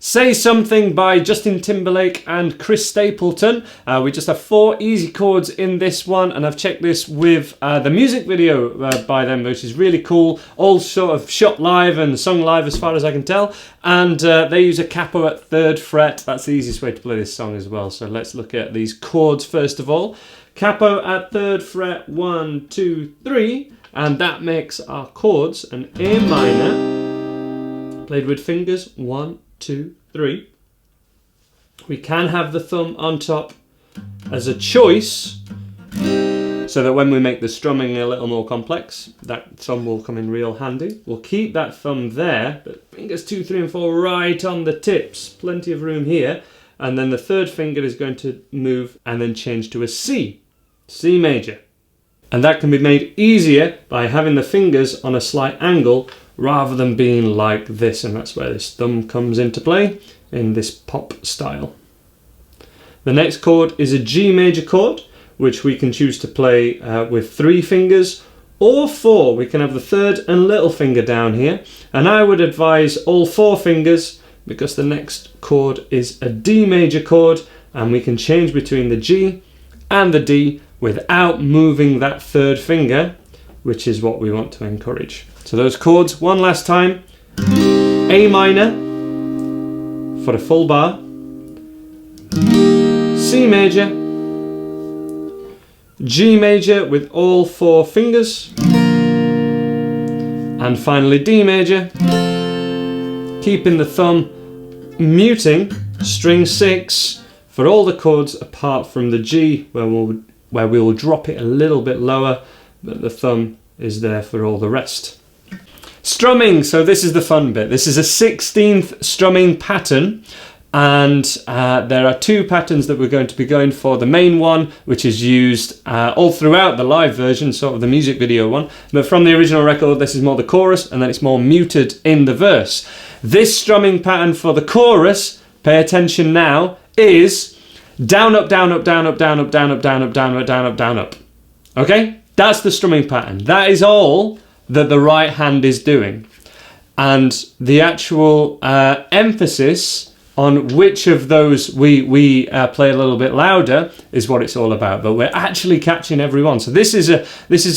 Say Something by Justin Timberlake and Chris Stapleton. We just have 4 easy chords in this one, and I've checked this with the music video by them, which is really cool. All sort of shot live and sung live as far as I can tell. And they use a capo at 3rd fret. That's the easiest way to play this song as well. So let's look at these chords first of all. Capo at 3rd fret, 1, 2, 3. And that makes our chords an A minor, played with fingers, 1, 2, 3. We can have the thumb on top as a choice, so that when we make the strumming a little more complex, that thumb will come in real handy. We'll keep that thumb there, but fingers 2, 3 and 4 right on the tips, plenty of room here. And then the 3rd finger is going to move and then change to a C, C major. And that can be made easier by having the fingers on a slight angle rather than being like this, and that's where this thumb comes into play in this pop style. The next chord is a G major chord, which we can choose to play with 3 fingers or 4. We can have the 3rd and little finger down here, and I would advise all 4 fingers because the next chord is a D major chord, and we can change between the G and the D without moving that 3rd finger, which is what we want to encourage. So those chords, one last time. A minor for a full bar, C major, G major with all 4 fingers, and finally D major, keeping the thumb muting string 6 for all the chords apart from the G, where we will drop it a little bit lower, but the thumb is there for all the rest. Strumming, so this is the fun bit. This is a 16th strumming pattern, and there are 2 patterns that we're going to be going for. The main one, which is used all throughout the live version, sort of the music video one, but from the original record this is more the chorus, and then it's more muted in the verse. This strumming pattern for the chorus, pay attention now, is down, up, down, up, down, up, down, up, down, up, down, up, down, up, down, up, down, up. Okay? That's the strumming pattern. That is all that the right hand is doing. And the actual emphasis on which of those we play a little bit louder is what it's all about. But we're actually catching every one. So this is a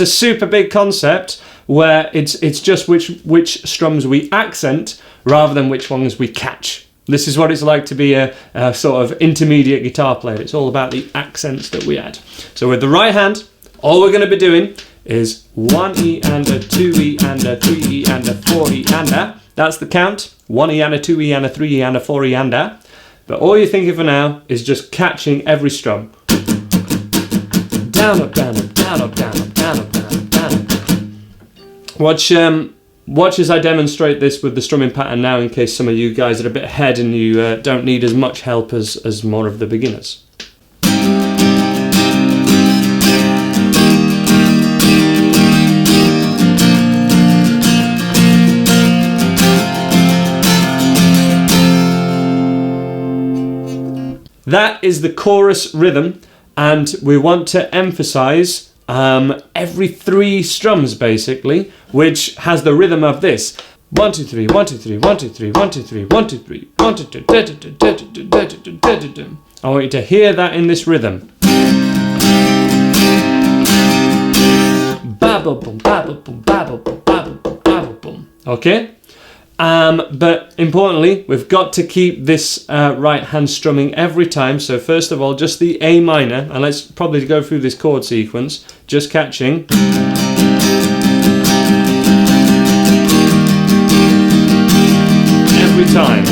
super big concept where it's just which strums we accent rather than which ones we catch. This is what it's like to be a sort of intermediate guitar player. It's all about the accents that we add. So with the right hand, all we're going to be doing is 1 E and a 2 E and a 3 E and a 4 E and a. That's the count. 1 E and a 2 E and a 3 E and a 4 E and a. But all you're thinking for now is just catching every strum. Down, up, down, up, down, up, down, up, down, up, down, up, down, up. Watch as I demonstrate this with the strumming pattern now, in case some of you guys are a bit ahead and you don't need as much help as more of the beginners. That is the chorus rhythm, and we want to emphasize every 3 strums basically, which has the rhythm of this. 1, 2, 3, 1, 2, 3, 1, 2, 3, 1, 2, 3, 1, 2, 3, 1, 2, 3, 1, I want you to hear that in this rhythm. Okay? But importantly, we've got to keep this right hand strumming every time. So first of all, just the A minor, and let's probably go through this chord sequence, just catching. Every time.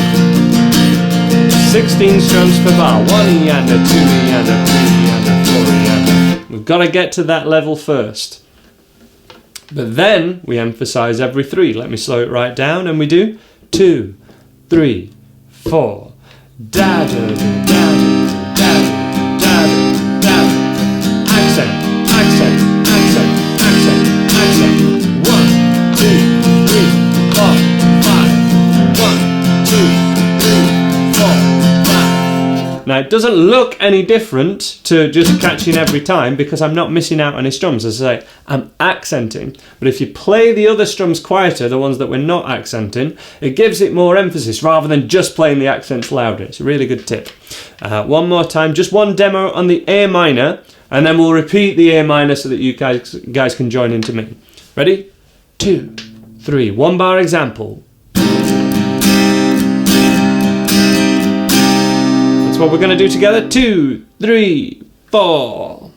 16 strums per bar. 1 E and a 2 E and a 3 E and a 4 E and a. We've got to get to that level first. But then we emphasize every 3. Let me slow it right down, and we do 2, 3, 4. Da da da da da da da da. Accent, accent, accent, accent, accent. 1, 2, 3, 4, 5. 1, 2, 3, 4, 5. Now it It doesn't look any different to just catching every time because I'm not missing out on any strums. As I say, I'm accenting. But if you play the other strums quieter, the ones that we're not accenting, it gives it more emphasis rather than just playing the accents louder. It's a really good tip. One more time, just one demo on the A minor, and then we'll repeat the A minor so that you guys can join into me. Ready? 2, 3, 1 bar example. That's what we're going to do together. 2, 3, 4.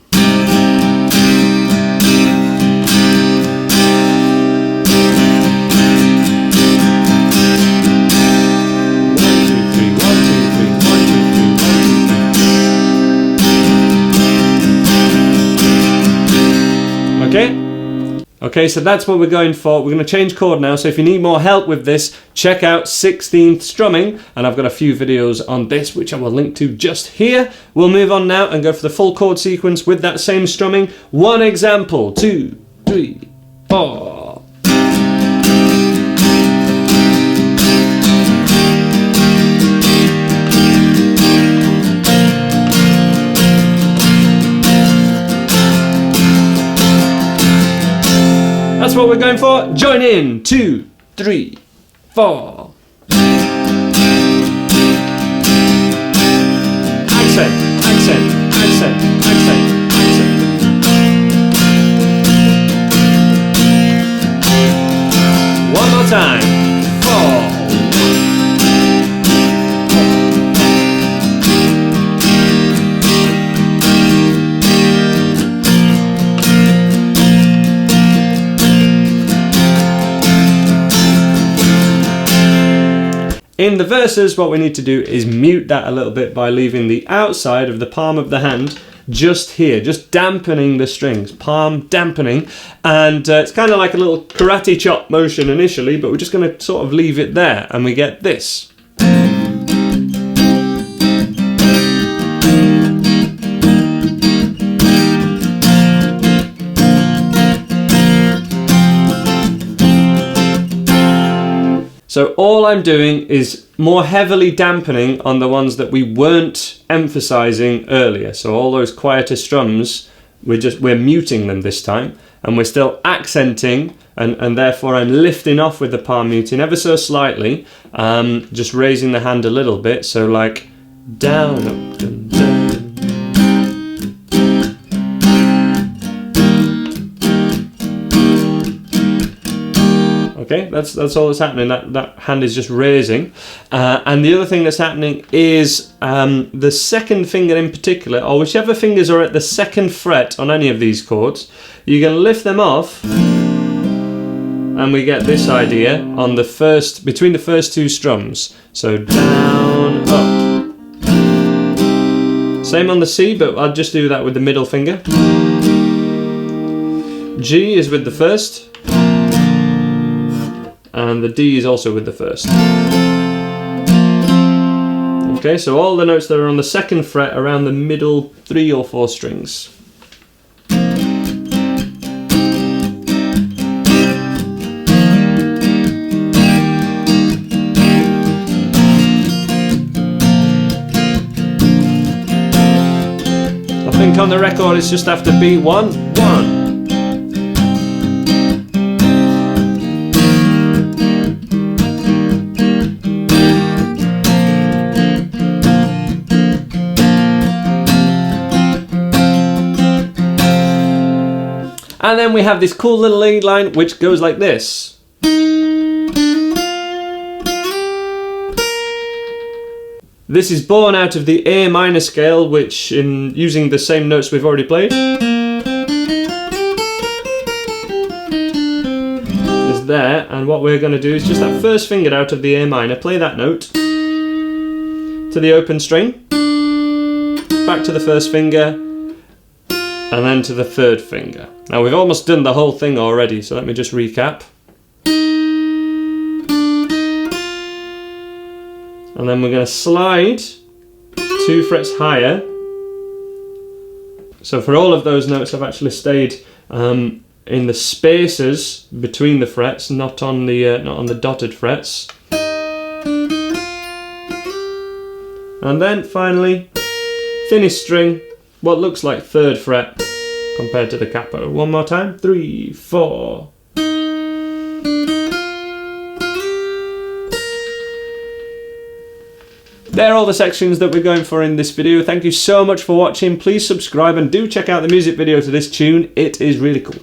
Okay, so that's what we're going for. We're going to change chord now, so if you need more help with this, check out 16th strumming, and I've got a few videos on this which I will link to just here. We'll move on now and go for the full chord sequence with that same strumming. One example, 2, 3, 4. That's what we're going for. Join in. 2, 3, 4. Accent, accent, accent, accent, accent. One more time. 4. In the verses, what we need to do is mute that a little bit by leaving the outside of the palm of the hand just here, just dampening the strings, palm dampening, and it's kind of like a little karate chop motion initially, but we're just going to sort of leave it there, and we get this. So all I'm doing is more heavily dampening on the ones that we weren't emphasizing earlier. So all those quieter strums, we're muting them this time, and we're still accenting, and therefore I'm lifting off with the palm muting ever so slightly, just raising the hand a little bit. So like down, up, down, down. Okay, that's all that's happening. That hand is just raising. And the other thing that's happening is the second finger in particular, or whichever fingers are at the second fret on any of these chords, you're going to lift them off, and we get this idea on the first, between the first two strums. So down, up. Same on the C, but I'll just do that with the middle finger. G is with the first. And the D is also with the first. Okay, so all the notes that are on the second fret around the middle 3 or 4 strings. I think on the record it's just after beat 1, 1. And then we have this cool little lead line which goes like this. This is born out of the A minor scale, which, in using the same notes we've already played, is there. And what we're going to do is just that first finger out of the A minor, play that note to the open string, back to the first finger, and then to the third finger. Now we've almost done the whole thing already, so let me just recap. And then we're going to slide 2 frets higher. So for all of those notes I've actually stayed in the spaces between the frets, not on the dotted frets. And then finally thinnest string, what looks like 3rd fret compared to the capo. One more time, 3, 4. They're all the sections that we're going for in this video. Thank you so much for watching. Please subscribe and do check out the music video to this tune. It is really cool.